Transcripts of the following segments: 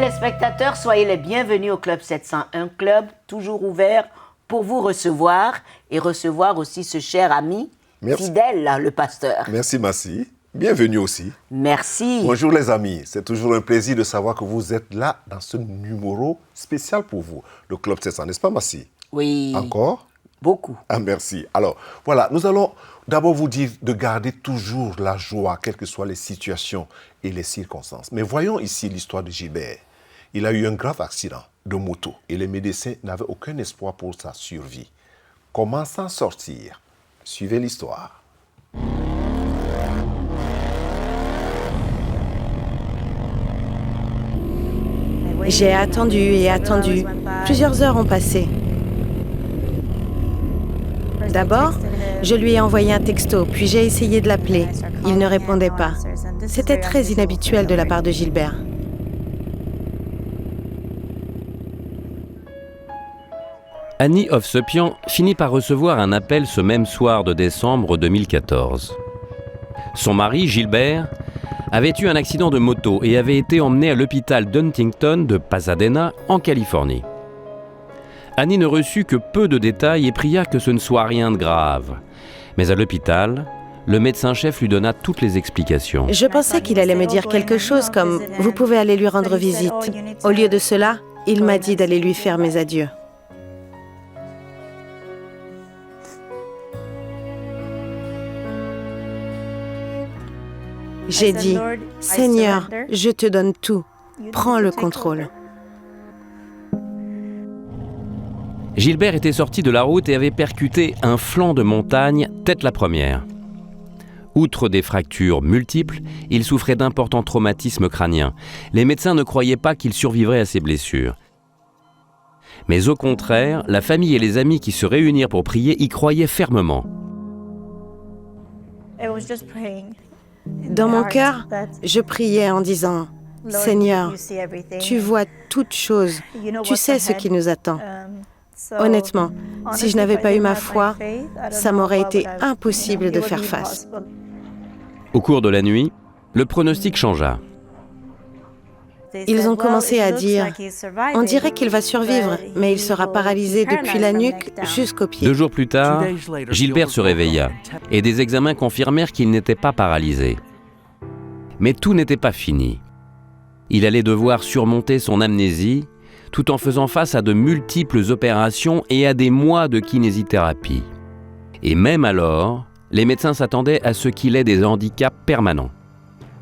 téléspectateurs, soyez les bienvenus au Club 701 Club, toujours ouvert pour vous recevoir et recevoir aussi ce cher ami fidèle, là, le pasteur. Merci Massi, bienvenue aussi. Merci. Bonjour les amis, c'est toujours un plaisir de savoir que vous êtes là dans ce numéro spécial pour vous, le Club 700, n'est-ce pas Massi? Oui. Encore? Beaucoup. Ah, merci. Alors, voilà, nous allons d'abord vous dire de garder toujours la joie, quelles que soient les situations et les circonstances. Mais voyons ici l'histoire de Gilbert. Il a eu un grave accident de moto et les médecins n'avaient aucun espoir pour sa survie. Comment s'en sortir? Suivez l'histoire. J'ai attendu et attendu. Plusieurs heures ont passé. D'abord, je lui ai envoyé un texto, puis j'ai essayé de l'appeler. Il ne répondait pas. C'était très inhabituel de la part de Gilbert. Annie Hovsepian finit par recevoir un appel ce même soir de décembre 2014. Son mari, Gilbert, avait eu un accident de moto et avait été emmené à l'hôpital d'Huntington de Pasadena, en Californie. Annie ne reçut que peu de détails et pria que ce ne soit rien de grave. Mais à l'hôpital, le médecin-chef lui donna toutes les explications. Je pensais qu'il allait me dire quelque chose comme « Vous pouvez aller lui rendre visite ». Au lieu de cela, il m'a dit d'aller lui faire mes adieux. J'ai dit « Seigneur, je te donne tout. Prends le contrôle. » Gilbert était sorti de la route et avait percuté un flanc de montagne, tête la première. Outre des fractures multiples, il souffrait d'importants traumatismes crâniens. Les médecins ne croyaient pas qu'il survivrait à ces blessures. Mais au contraire, la famille et les amis qui se réunirent pour prier y croyaient fermement. Dans mon cœur, je priais en disant « Seigneur, tu vois toutes choses, tu sais ce qui nous attend. » Honnêtement, si je n'avais pas eu ma foi, ça m'aurait été impossible de faire face. Au cours de la nuit, le pronostic changea. Ils ont commencé à dire « On dirait qu'il va survivre, mais il sera paralysé depuis la nuque jusqu'aux pieds. » 2 jours plus tard, Gilbert se réveilla et des examens confirmèrent qu'il n'était pas paralysé. Mais tout n'était pas fini. Il allait devoir surmonter son amnésie tout en faisant face à de multiples opérations et à des mois de kinésithérapie. Et même alors, les médecins s'attendaient à ce qu'il ait des handicaps permanents.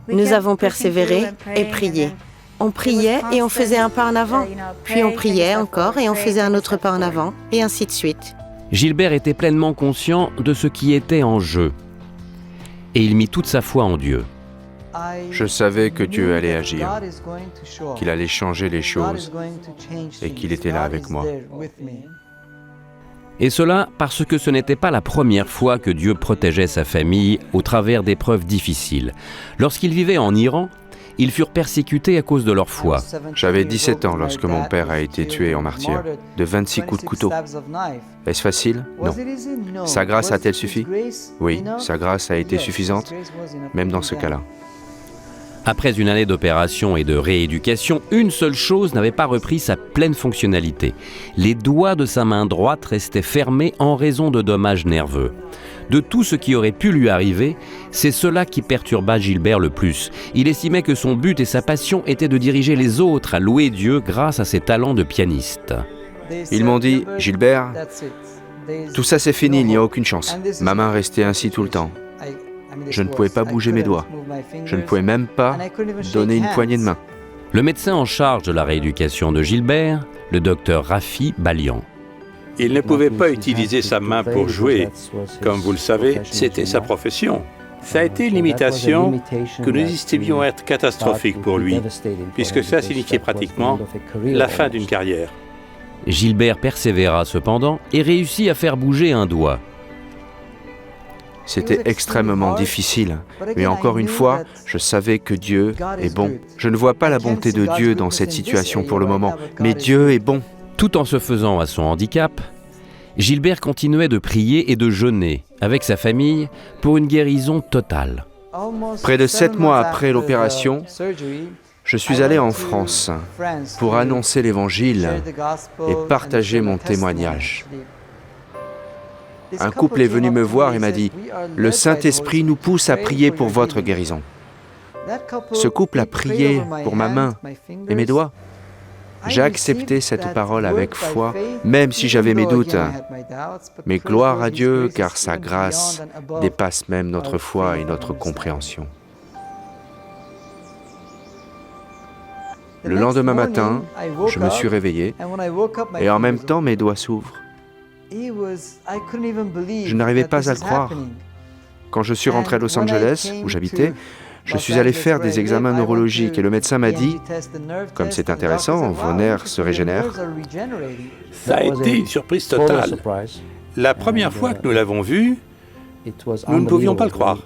Nous avons persévéré et prié. On priait et on faisait un pas en avant, puis on priait encore et on faisait un autre pas en avant, et ainsi de suite. Gilbert était pleinement conscient de ce qui était en jeu. Et il mit toute sa foi en Dieu. Je savais que Dieu allait agir, qu'il allait changer les choses et qu'il était là avec moi. Et cela parce que ce n'était pas la première fois que Dieu protégeait sa famille au travers d'épreuves difficiles. Lorsqu'ils vivaient en Iran, ils furent persécutés à cause de leur foi. J'avais 17 ans lorsque mon père a été tué en martyr, de 26 coups de couteau. Est-ce facile? Non. Sa grâce a-t-elle suffi? Oui, sa grâce a été suffisante, même dans ce cas-là. Après une année d'opération et de rééducation, une seule chose n'avait pas repris sa pleine fonctionnalité. Les doigts de sa main droite restaient fermés en raison de dommages nerveux. De tout ce qui aurait pu lui arriver, c'est cela qui perturba Gilbert le plus. Il estimait que son but et sa passion étaient de diriger les autres à louer Dieu grâce à ses talents de pianiste. Ils m'ont dit « Gilbert, tout ça c'est fini, il n'y a aucune chance. » Ma main restait ainsi tout le temps. Je ne pouvais pas bouger mes doigts. Je ne pouvais même pas donner une poignée de main. Le médecin en charge de la rééducation de Gilbert, le docteur Rafi Balian. Il ne pouvait pas utiliser sa main pour jouer. Comme vous le savez, c'était sa profession. Ça a été une limitation que nous estimions être catastrophique pour lui, puisque ça signifiait pratiquement la fin d'une carrière. Gilbert persévéra cependant et réussit à faire bouger un doigt. C'était extrêmement difficile, mais encore une fois, je savais que Dieu est bon. Je ne vois pas la bonté de Dieu dans cette situation pour le moment, mais Dieu est bon. Tout en se faisant à son handicap, Gilbert continuait de prier et de jeûner avec sa famille pour une guérison totale. Près de 7 mois après l'opération, Je suis allé en France pour annoncer l'Évangile et partager mon témoignage. Un couple est venu me voir et m'a dit « Le Saint-Esprit nous pousse à prier pour votre guérison ». Ce couple a prié pour ma main et mes doigts. J'ai accepté cette parole avec foi, même si j'avais mes doutes. Mais gloire à Dieu, car sa grâce dépasse même notre foi et notre compréhension. Le lendemain matin, je me suis réveillé et en même temps mes doigts s'ouvrent. Je n'arrivais pas à le croire. Quand je suis rentré à Los Angeles, où j'habitais, je suis allé faire des examens neurologiques et le médecin m'a dit « Comme c'est intéressant, vos nerfs se régénèrent. » Ça a été une surprise totale. La première fois que nous l'avons vu, nous ne pouvions pas le croire.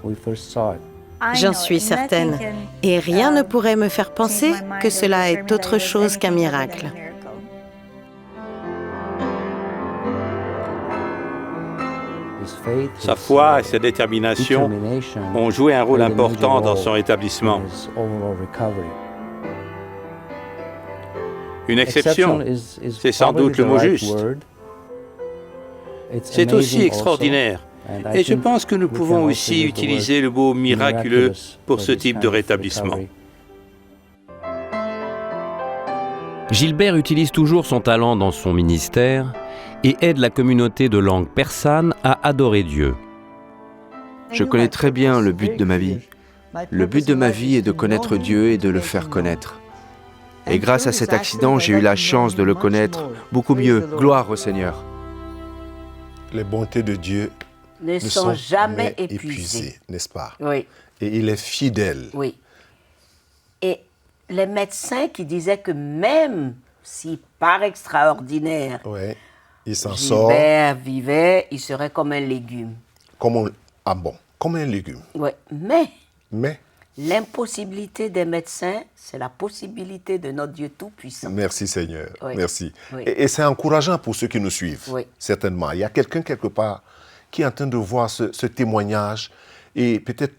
J'en suis certaine. Et rien ne pourrait me faire penser que cela est autre chose qu'un miracle. Sa foi et sa détermination ont joué un rôle important dans son rétablissement. Une exception, c'est sans doute le mot juste. C'est aussi extraordinaire. Et je pense que nous pouvons aussi utiliser le mot miraculeux pour ce type de rétablissement. Gilbert utilise toujours son talent dans son ministère et aide la communauté de langue persane à adorer Dieu. Je connais très bien le but de ma vie. Le but de ma vie est de connaître Dieu et de le faire connaître. Et grâce à cet accident, j'ai eu la chance de le connaître beaucoup mieux. Gloire au Seigneur. Les bontés de Dieu ne sont jamais épuisées, n'est-ce pas? Oui. Et il est fidèle. Oui. Et les médecins qui disaient que même si par extraordinaire, ouais, il s'en sort. Gilbert vivait, il serait comme un légume. Comme un légume. Oui, mais l'impossibilité des médecins, c'est la possibilité de notre Dieu Tout-Puissant. Merci Seigneur, oui. merci. Oui. Et c'est encourageant pour ceux qui nous suivent, oui. certainement. Il y a quelqu'un quelque part qui est en train de voir ce témoignage et peut-être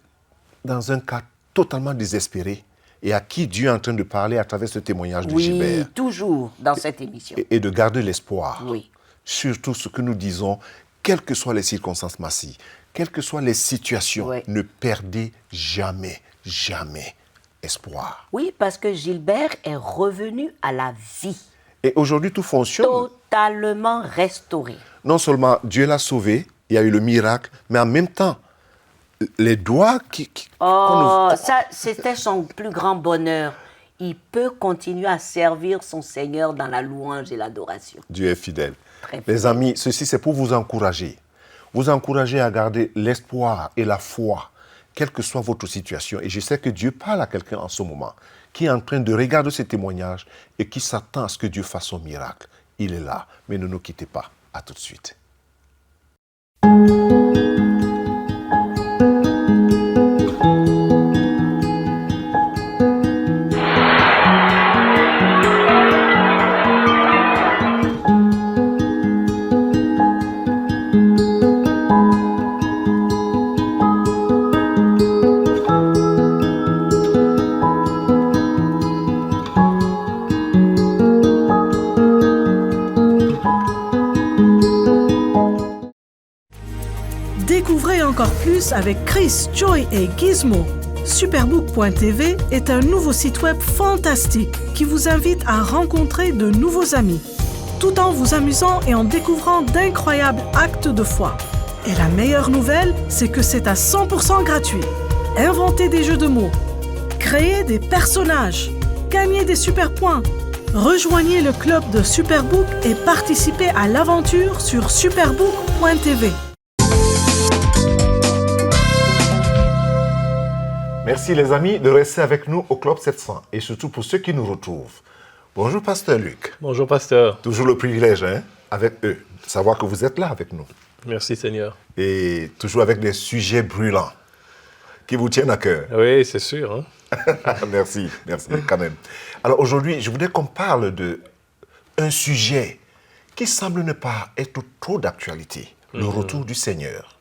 dans un cas totalement désespéré et à qui Dieu est en train de parler à travers ce témoignage de Gilbert. Oui, toujours dans cette émission. Et de garder l'espoir. Oui. Surtout ce que nous disons, quelles que soient les circonstances massives, quelles que soient les situations, oui. ne perdez jamais espoir. Oui, parce que Gilbert est revenu à la vie. Et aujourd'hui, tout fonctionne. Totalement restauré. Non seulement Dieu l'a sauvé, il y a eu le miracle, mais en même temps, les doigts ça, c'était son plus grand bonheur. Il peut continuer à servir son Seigneur dans la louange et l'adoration. Dieu est fidèle. Très fidèle. Les amis, ceci c'est pour vous encourager. Vous encourager à garder l'espoir et la foi, quelle que soit votre situation. Et je sais que Dieu parle à quelqu'un en ce moment, qui est en train de regarder ces témoignages et qui s'attend à ce que Dieu fasse son miracle. Il est là, mais ne nous quittez pas. À tout de suite. Découvrez encore plus avec Chris, Joy et Gizmo. Superbook.tv est un nouveau site web fantastique qui vous invite à rencontrer de nouveaux amis, tout en vous amusant et en découvrant d'incroyables actes de foi. Et la meilleure nouvelle, c'est que c'est à 100% gratuit. Inventez des jeux de mots, créez des personnages, gagnez des super points. Rejoignez le club de Superbook et participez à l'aventure sur superbook.tv. Merci les amis de rester avec nous au Club 700 et surtout pour ceux qui nous retrouvent. Bonjour Pasteur Luc. Bonjour Pasteur. Toujours le privilège avec eux de savoir que vous êtes là avec nous. Merci Seigneur. Et toujours avec des sujets brûlants qui vous tiennent à cœur. Oui, c'est sûr. Merci quand même. Alors aujourd'hui, je voudrais qu'on parle d'un sujet qui semble ne pas être trop d'actualité, le retour du Seigneur.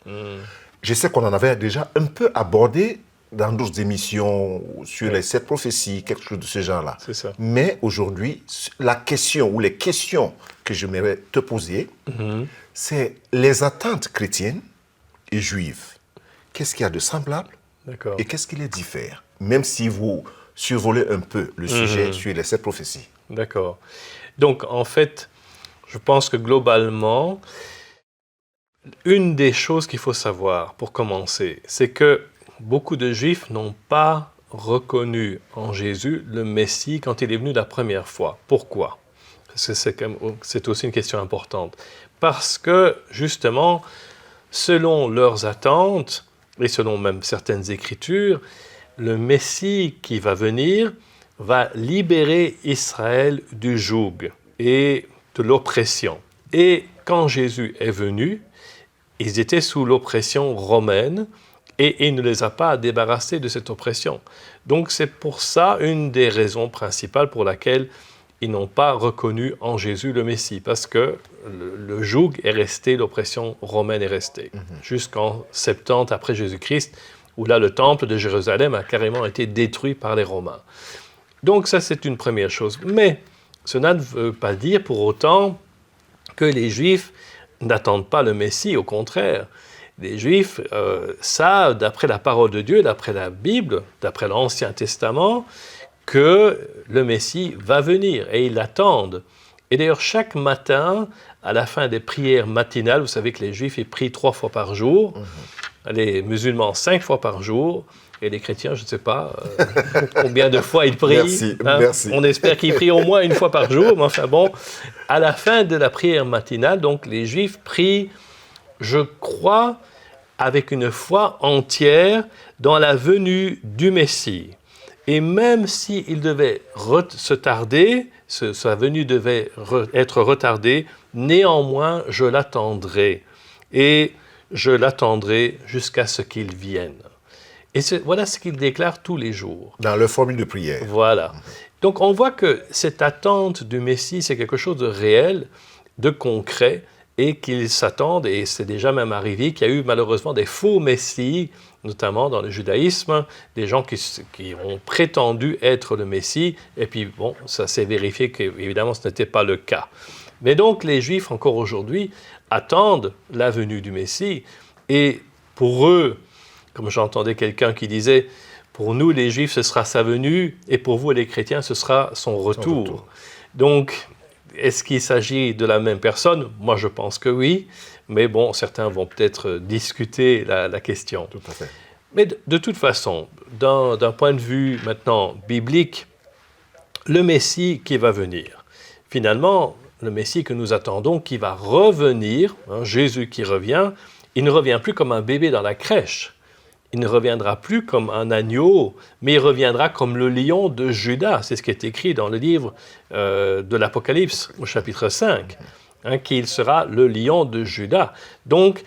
Je sais qu'on en avait déjà un peu abordé dans d'autres émissions sur les 7 prophéties, quelque chose de ce genre-là. C'est ça. Mais aujourd'hui, la question ou les questions que j'aimerais te poser, c'est les attentes chrétiennes et juives. Qu'est-ce qu'il y a de semblable et qu'est-ce qui les diffère? Même si vous survolez un peu le sujet sur les 7 prophéties. D'accord. Donc, en fait, je pense que globalement, une des choses qu'il faut savoir pour commencer, c'est que beaucoup de Juifs n'ont pas reconnu en Jésus le Messie quand il est venu la première fois. Pourquoi? Parce que c'est aussi une question importante. Parce que, justement, selon leurs attentes, et selon même certaines écritures, le Messie qui va venir va libérer Israël du joug et de l'oppression. Et quand Jésus est venu, ils étaient sous l'oppression romaine et il ne les a pas débarrassés de cette oppression. Donc c'est pour ça une des raisons principales pour laquelle ils n'ont pas reconnu en Jésus le Messie, parce que le joug est resté, l'oppression romaine est restée, jusqu'en 70 après Jésus-Christ, où là le temple de Jérusalem a carrément été détruit par les Romains. Donc ça c'est une première chose. Mais cela ne veut pas dire pour autant que les Juifs n'attendent pas le Messie, au contraire. Les Juifs savent, d'après la parole de Dieu, d'après la Bible, d'après l'Ancien Testament, que le Messie va venir et ils l'attendent. Et d'ailleurs, chaque matin, à la fin des prières matinales, vous savez que les Juifs ils prient 3 fois par jour, les musulmans 5 fois par jour, et les chrétiens, je ne sais pas combien de fois ils prient. Merci. On espère qu'ils prient au moins 1 fois par jour, mais enfin bon, à la fin de la prière matinale, donc les Juifs prient, je crois, avec une foi entière dans la venue du Messie. Et même s'il devait se tarder, sa venue devait être retardée, néanmoins, je l'attendrai. Et je l'attendrai jusqu'à ce qu'il vienne. Et voilà ce qu'il déclare tous les jours. Dans leur formule de prière. Voilà. Donc on voit que cette attente du Messie, c'est quelque chose de réel, de concret, et qu'ils s'attendent, et c'est déjà même arrivé, qu'il y a eu malheureusement des faux Messies, notamment dans le judaïsme, des gens qui ont prétendu être le Messie, et puis bon, ça s'est vérifié qu'évidemment ce n'était pas le cas. Mais donc les Juifs, encore aujourd'hui, attendent la venue du Messie, et pour eux, comme j'entendais quelqu'un qui disait, pour nous les Juifs ce sera sa venue, et pour vous les chrétiens ce sera son retour. Donc, est-ce qu'il s'agit de la même personne? Moi, je pense que oui. Mais bon, certains vont peut-être discuter la question. Tout à fait. Mais de toute façon, d'un point de vue maintenant biblique, le Messie qui va venir, finalement, le Messie que nous attendons, qui va revenir, Jésus qui revient, il ne revient plus comme un bébé dans la crèche. Il ne reviendra plus comme un agneau, mais il reviendra comme le lion de Juda. C'est ce qui est écrit dans le livre de l'Apocalypse, au chapitre 5, qu'il sera le lion de Juda. Donc,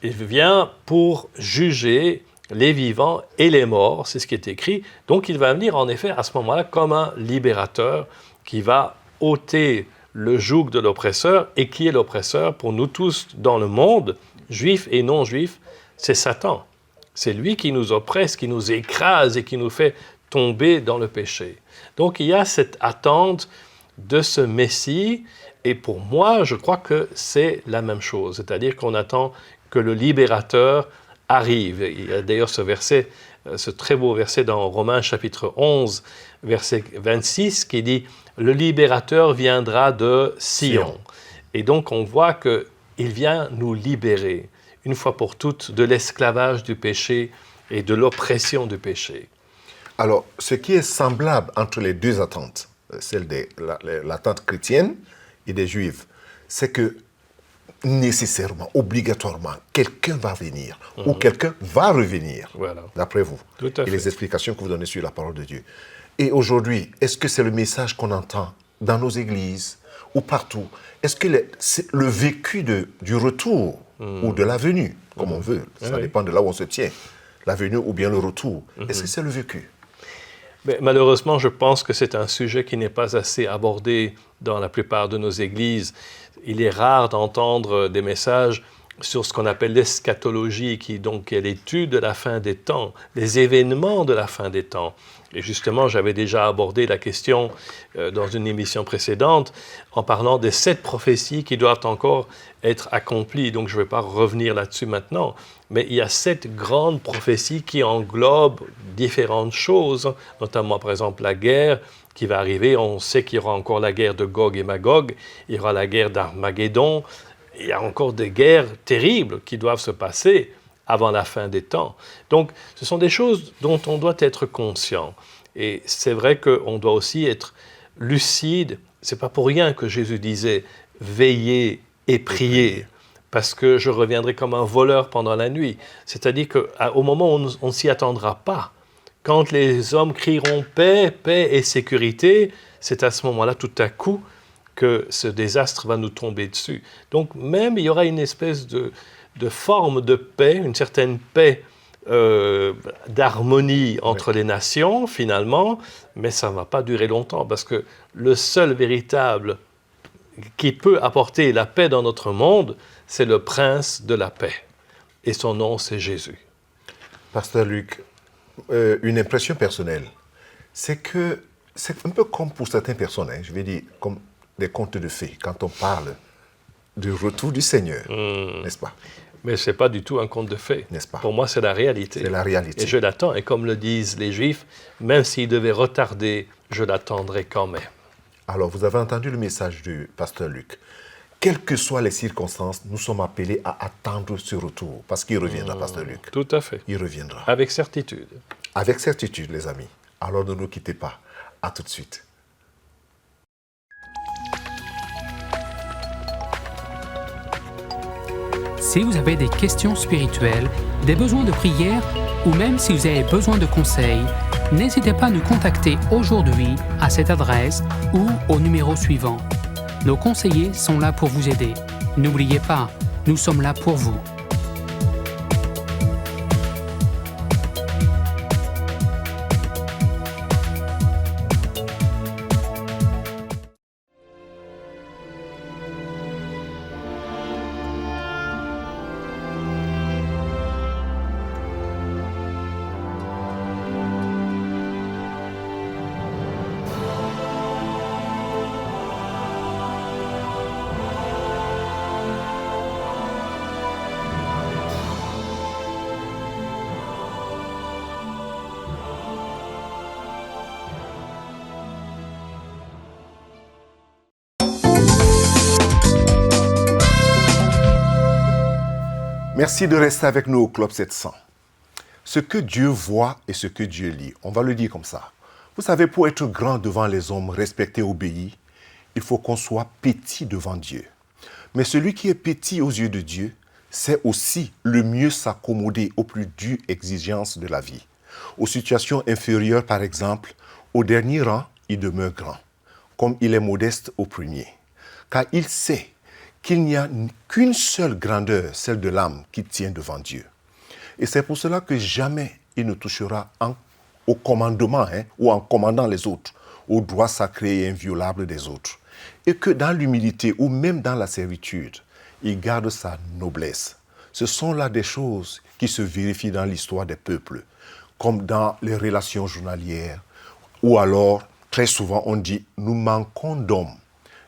il vient pour juger les vivants et les morts, c'est ce qui est écrit. Donc, il va venir en effet à ce moment-là comme un libérateur qui va ôter le joug de l'oppresseur. Et qui est l'oppresseur pour nous tous dans le monde, juifs et non-juifs? C'est Satan. C'est lui qui nous oppresse, qui nous écrase et qui nous fait tomber dans le péché. Donc il y a cette attente de ce Messie, et pour moi, je crois que c'est la même chose, c'est-à-dire qu'on attend que le libérateur arrive. Il y a d'ailleurs ce verset, ce très beau verset dans Romains chapitre 11, verset 26, qui dit « Le libérateur viendra de Sion ». Et donc on voit qu'il vient nous libérer une fois pour toutes, de l'esclavage du péché et de l'oppression du péché. Alors, ce qui est semblable entre les deux attentes, celle de l'attente chrétienne et des Juifs, c'est que nécessairement, obligatoirement, quelqu'un va venir ou quelqu'un va revenir, d'après vous, et les explications que vous donnez sur la parole de Dieu. Et aujourd'hui, est-ce que c'est le message qu'on entend dans nos églises ou partout? Est-ce que le vécu du retour ou de la venue, comme on veut, ça dépend de là où on se tient, la venue ou bien le retour, est-ce que c'est le vécu? Mais malheureusement, je pense que c'est un sujet qui n'est pas assez abordé dans la plupart de nos églises. Il est rare d'entendre des messages sur ce qu'on appelle l'eschatologie, qui donc est l'étude de la fin des temps, les événements de la fin des temps. Et justement, j'avais déjà abordé la question dans une émission précédente en parlant des 7 prophéties qui doivent encore être accomplies. Donc, je ne vais pas revenir là-dessus maintenant. Mais il y a 7 grandes prophéties qui englobent différentes choses, notamment, par exemple, la guerre qui va arriver. On sait qu'il y aura encore la guerre de Gog et Magog, il y aura la guerre d'Armageddon. Il y a encore des guerres terribles qui doivent se passer avant la fin des temps. Donc, ce sont des choses dont on doit être conscient. Et c'est vrai qu'on doit aussi être lucide. Ce n'est pas pour rien que Jésus disait « veillez et priez », parce que je reviendrai comme un voleur pendant la nuit. C'est-à-dire qu'au moment où on ne s'y attendra pas, quand les hommes crieront « paix, paix et sécurité », c'est à ce moment-là, tout à coup, que ce désastre va nous tomber dessus. Donc même, il y aura une espèce de forme de paix, une certaine paix d'harmonie entre les nations, finalement, mais ça ne va pas durer longtemps, parce que le seul véritable qui peut apporter la paix dans notre monde, c'est le prince de la paix. Et son nom, c'est Jésus. Pasteur Luc, une impression personnelle, c'est que c'est un peu comme pour certaines personnes, je vais dire, comme des contes de fées, quand on parle du retour du Seigneur, n'est-ce pas? Mais ce n'est pas du tout un conte de fées. N'est-ce pas? Pour moi, c'est la réalité. C'est la réalité. Et je l'attends. Et comme le disent les Juifs, même s'il devait retarder, je l'attendrai quand même. Alors, vous avez entendu le message du pasteur Luc. Quelles que soient les circonstances, nous sommes appelés à attendre ce retour, parce qu'il reviendra, pasteur Luc. Tout à fait. Il reviendra. Avec certitude. Avec certitude, les amis. Alors, ne nous quittez pas. À tout de suite. Si vous avez des questions spirituelles, des besoins de prière ou même si vous avez besoin de conseils, n'hésitez pas à nous contacter aujourd'hui à cette adresse ou au numéro suivant. Nos conseillers sont là pour vous aider. N'oubliez pas, nous sommes là pour vous. Merci de rester avec nous au Club 700. Ce que Dieu voit et ce que Dieu lit, on va le dire comme ça. Vous savez, pour être grand devant les hommes, respecté, obéi, il faut qu'on soit petit devant Dieu. Mais celui qui est petit aux yeux de Dieu, sait aussi le mieux s'accommoder aux plus dures exigences de la vie. Aux situations inférieures, par exemple, au dernier rang, il demeure grand, comme il est modeste au premier. Car il sait qu'il n'y a qu'une seule grandeur, celle de l'âme, qui tient devant Dieu. Et c'est pour cela que jamais il ne touchera au commandement ou en commandant les autres, au droit sacré et inviolable des autres. Et que dans l'humilité ou même dans la servitude, il garde sa noblesse. Ce sont là des choses qui se vérifient dans l'histoire des peuples, comme dans les relations journalières, ou alors, très souvent, on dit « nous manquons d'hommes ».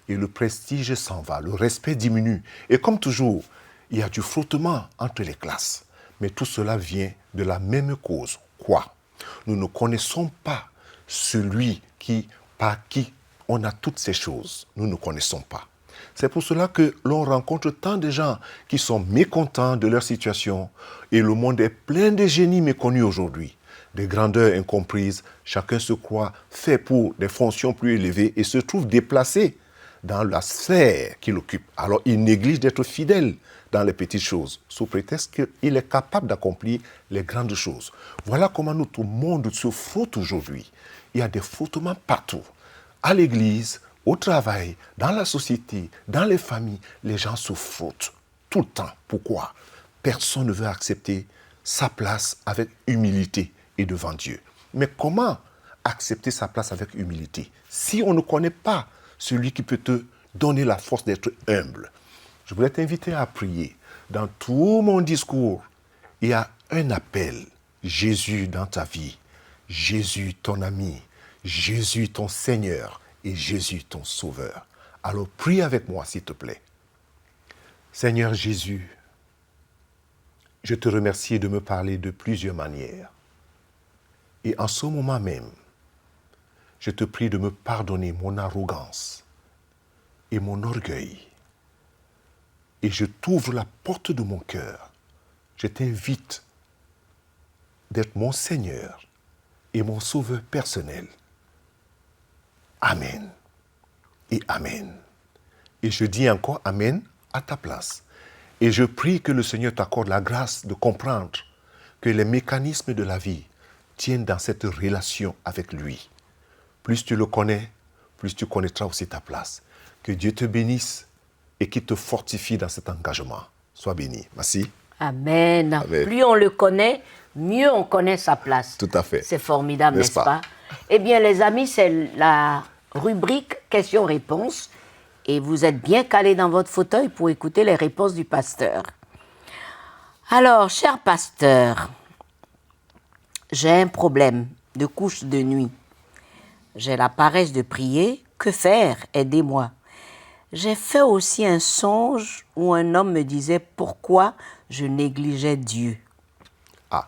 Et le prestige s'en va, le respect diminue. Et comme toujours, il y a du frottement entre les classes. Mais tout cela vient de la même cause. Quoi? Nous ne connaissons pas celui par qui on a toutes ces choses. Nous ne connaissons pas. C'est pour cela que l'on rencontre tant de gens qui sont mécontents de leur situation. Et le monde est plein de génies méconnus aujourd'hui. Des grandeurs incomprises. Chacun se croit fait pour des fonctions plus élevées et se trouve déplacé dans la sphère qu'il occupe. Alors, il néglige d'être fidèle dans les petites choses, sous prétexte qu'il est capable d'accomplir les grandes choses. Voilà comment notre monde se frotte aujourd'hui. Il y a des frottements partout. À l'église, au travail, dans la société, dans les familles, les gens se frottent tout le temps. Pourquoi? Personne ne veut accepter sa place avec humilité et devant Dieu. Mais comment accepter sa place avec humilité si on ne connaît pas celui qui peut te donner la force d'être humble? je voulais t'inviter à prier. Dans tout mon discours, il y a un appel. Jésus dans ta vie, Jésus ton ami, Jésus ton Seigneur et Jésus ton Sauveur. Alors prie avec moi, s'il te plaît. Seigneur Jésus, je te remercie de me parler de plusieurs manières. Et en ce moment même, je te prie de me pardonner mon arrogance et mon orgueil. Et je t'ouvre la porte de mon cœur. Je t'invite d'être mon Seigneur et mon Sauveur personnel. Amen. Et Amen. Et je dis encore Amen à ta place. Et je prie que le Seigneur t'accorde la grâce de comprendre que les mécanismes de la vie tiennent dans cette relation avec lui. Plus tu le connais, plus tu connaîtras aussi ta place. Que Dieu te bénisse et qu'il te fortifie dans cet engagement. Sois béni. Merci. Amen. Amen. Plus on le connaît, mieux on connaît sa place. Tout à fait. C'est formidable, n'est-ce pas? Eh bien, les amis, c'est la rubrique questions-réponses. Et vous êtes bien calés dans votre fauteuil pour écouter les réponses du pasteur. Alors, cher pasteur, j'ai un problème de couche de nuit. J'ai la paresse de prier. Que faire? Aidez-moi. J'ai fait aussi un songe où un homme me disait pourquoi je négligeais Dieu. Ah,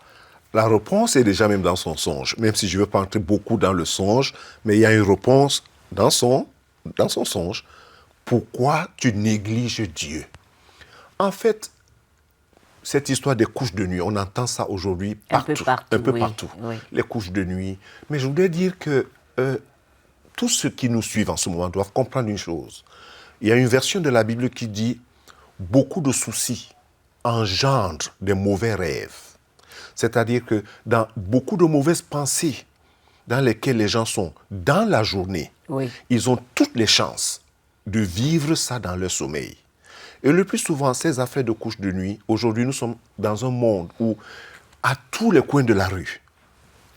la réponse est déjà même dans son songe, même si je ne veux pas entrer beaucoup dans le songe, mais il y a une réponse dans son songe. Pourquoi tu négliges Dieu? En fait, cette histoire des couches de nuit, on entend ça aujourd'hui partout. Un peu partout. Oui. Les couches de nuit. Mais je voudrais dire que tous ceux qui nous suivent en ce moment doivent comprendre une chose. Il y a une version de la Bible qui dit « Beaucoup de soucis engendrent des mauvais rêves ». C'est-à-dire que dans beaucoup de mauvaises pensées dans lesquelles les gens sont dans la journée, ils ont toutes les chances de vivre ça dans leur sommeil. Et le plus souvent, ces affaires de couches de nuit, aujourd'hui, nous sommes dans un monde où, à tous les coins de la rue,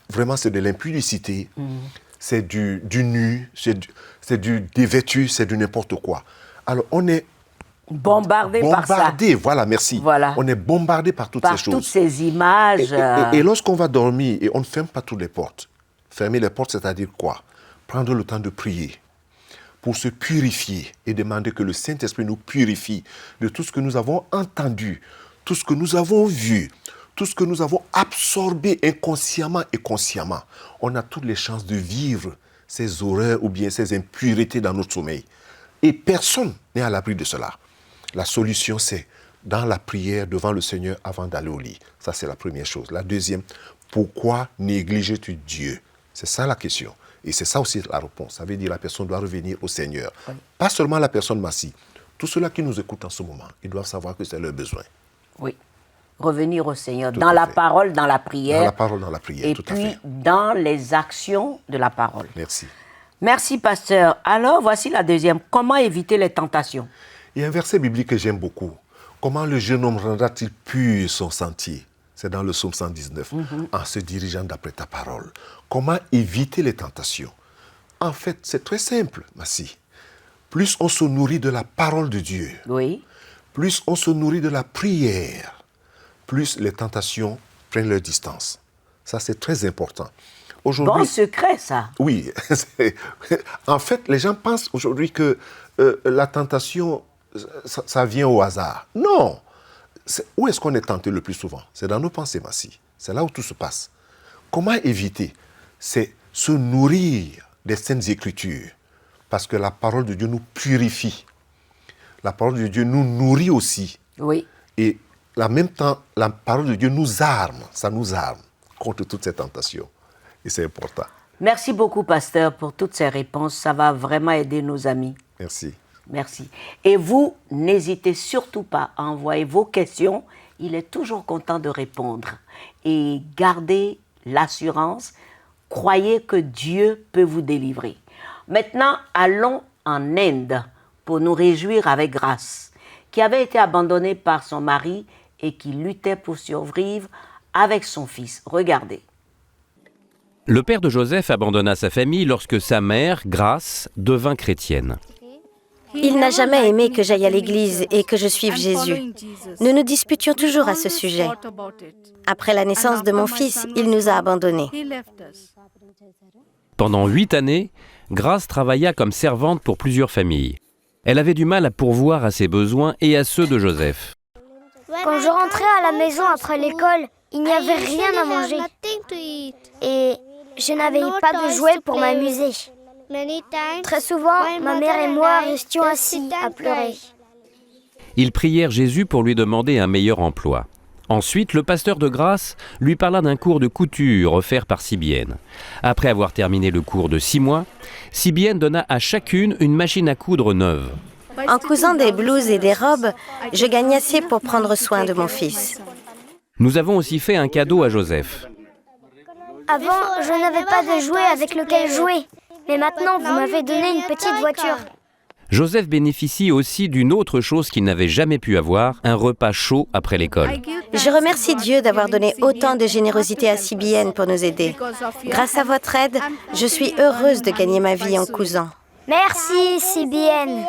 vraiment, c'est de l'impudicité, c'est du nu, c'est du dévêtu, c'est du n'importe quoi. Alors, on est bombardé par ça. Voilà, merci. Voilà. On est bombardé par toutes ces choses. Par toutes ces images. Et lorsqu'on va dormir et on ne ferme pas toutes les portes, fermer les portes, c'est-à-dire quoi? Prendre le temps de prier, pour se purifier et demander que le Saint-Esprit nous purifie de tout ce que nous avons entendu, tout ce que nous avons vu, tout ce que nous avons absorbé inconsciemment et consciemment. On a toutes les chances de vivre ces horreurs ou bien ces impuretés dans notre sommeil. Et personne n'est à l'abri de cela. La solution, c'est dans la prière devant le Seigneur avant d'aller au lit. Ça, c'est la première chose. La deuxième, pourquoi négliges-tu Dieu? C'est ça la question. Et c'est ça aussi la réponse. Ça veut dire que la personne doit revenir au Seigneur. Oui. Pas seulement la personne massive. Tous ceux-là qui nous écoutent en ce moment, ils doivent savoir que c'est leur besoin. Oui. Revenir au Seigneur dans la parole, dans la prière. Dans la parole, dans la prière, tout à fait. Et puis dans les actions de la parole. Merci. Merci, pasteur. Alors, voici la deuxième. Comment éviter les tentations? Il y a un verset biblique que j'aime beaucoup. Comment le jeune homme rendra-t-il pur son sentier? C'est dans le psaume 119, en se dirigeant d'après ta parole. Comment éviter les tentations? En fait, c'est très simple, Massi. Plus on se nourrit de la parole de Dieu, plus on se nourrit de la prière, plus les tentations prennent leur distance. Ça, c'est très important. Bon secret, ça. Oui. En fait, les gens pensent aujourd'hui que la tentation, ça vient au hasard. Non. Où est-ce qu'on est tenté le plus souvent? C'est dans nos pensées, Massi. C'est là où tout se passe. Comment éviter? C'est se nourrir des Saintes Écritures. Parce que la parole de Dieu nous purifie. La parole de Dieu nous nourrit aussi. Oui. Et en même temps, la parole de Dieu nous arme. Ça nous arme contre toutes ces tentations. Et c'est important. Merci beaucoup, pasteur, pour toutes ces réponses. Ça va vraiment aider nos amis. Merci. Merci. Et vous, n'hésitez surtout pas à envoyer vos questions. Il est toujours content de répondre. Et gardez l'assurance. Croyez que Dieu peut vous délivrer. Maintenant, allons en Inde pour nous réjouir avec Grâce, qui avait été abandonnée par son mari et qui luttait pour survivre avec son fils. Regardez. Le père de Joseph abandonna sa famille lorsque sa mère, Grâce, devint chrétienne. Il n'a jamais aimé que j'aille à l'église et que je suive Jésus. Nous nous disputions toujours à ce sujet. Après la naissance de mon fils, il nous a abandonnés. Pendant 8 années, Grace travailla comme servante pour plusieurs familles. Elle avait du mal à pourvoir à ses besoins et à ceux de Joseph. Quand je rentrais à la maison après l'école, il n'y avait rien à manger. Et je n'avais pas de jouets pour m'amuser. Très souvent, ma mère et moi restions assis à pleurer. Ils prièrent Jésus pour lui demander un meilleur emploi. Ensuite, le pasteur de Grace lui parla d'un cours de couture offert par Sibienne. Après avoir terminé le cours de 6 mois, Sibienne donna à chacune une machine à coudre neuve. En cousant des blouses et des robes, je gagnais assez pour prendre soin de mon fils. Nous avons aussi fait un cadeau à Joseph. Avant, je n'avais pas de jouet avec lequel jouer. Mais maintenant, vous m'avez donné une petite voiture. Joseph bénéficie aussi d'une autre chose qu'il n'avait jamais pu avoir, un repas chaud après l'école. Je remercie Dieu d'avoir donné autant de générosité à Sibienne pour nous aider. Grâce à votre aide, je suis heureuse de gagner ma vie en cousant. Merci, Sibienne.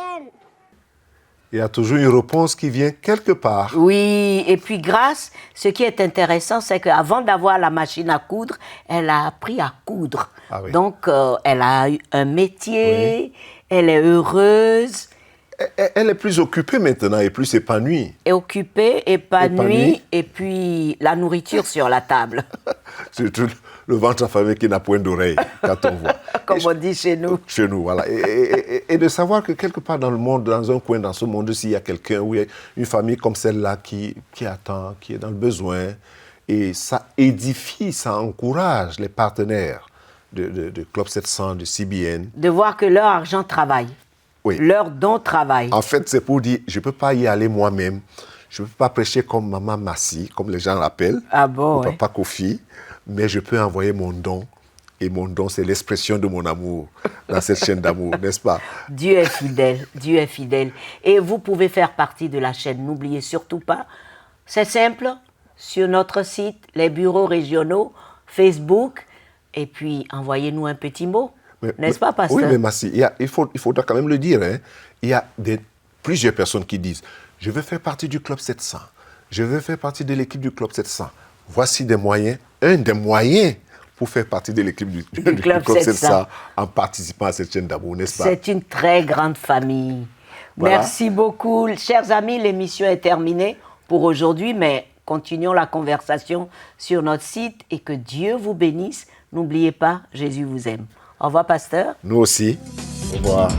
Il y a toujours une réponse qui vient quelque part. Oui, et puis Grace, ce qui est intéressant, c'est qu'avant d'avoir la machine à coudre, elle a appris à coudre. Ah oui. Donc, elle a eu un métier, elle est heureuse. Elle est plus occupée maintenant et plus épanouie. Et occupée, épanouie, et puis la nourriture sur la table. Surtout le ventre affamé qui n'a point d'oreille, quand on voit. Comme on dit chez nous. Chez nous, voilà. Et de savoir que quelque part dans le monde, dans un coin, dans ce monde-ci, il y a quelqu'un, il y a une famille comme celle-là qui attend, qui est dans le besoin. Et ça édifie, ça encourage les partenaires de Club 700, de CBN. De voir que leur argent travaille. Oui. Leur don travaille. En fait, c'est pour dire, je ne peux pas y aller moi-même. Je ne peux pas prêcher comme Maman Massi, comme les gens l'appellent, ou Papa Kofi, mais je peux envoyer mon don. Et mon don, c'est l'expression de mon amour dans cette chaîne d'amour, n'est-ce pas? Dieu est fidèle, Dieu est fidèle. Et vous pouvez faire partie de la chaîne, n'oubliez surtout pas. C'est simple, sur notre site, les bureaux régionaux, Facebook, et puis envoyez-nous un petit mot. N'est-ce pas, pasteur? Oui, mais Massi, il faudra quand même le dire. Hein. Il y a plusieurs personnes qui disent « Je veux faire partie du Club 700. Je veux faire partie de l'équipe du Club 700. » Voici des moyens, un des moyens pour faire partie de l'équipe du Club 700 en participant à cette chaîne d'amour, n'est-ce pas? C'est une très grande famille. Voilà. Merci beaucoup. Chers amis, l'émission est terminée pour aujourd'hui, mais continuons la conversation sur notre site et que Dieu vous bénisse. N'oubliez pas, Jésus vous aime. Au revoir, pasteur. Nous aussi. Au revoir.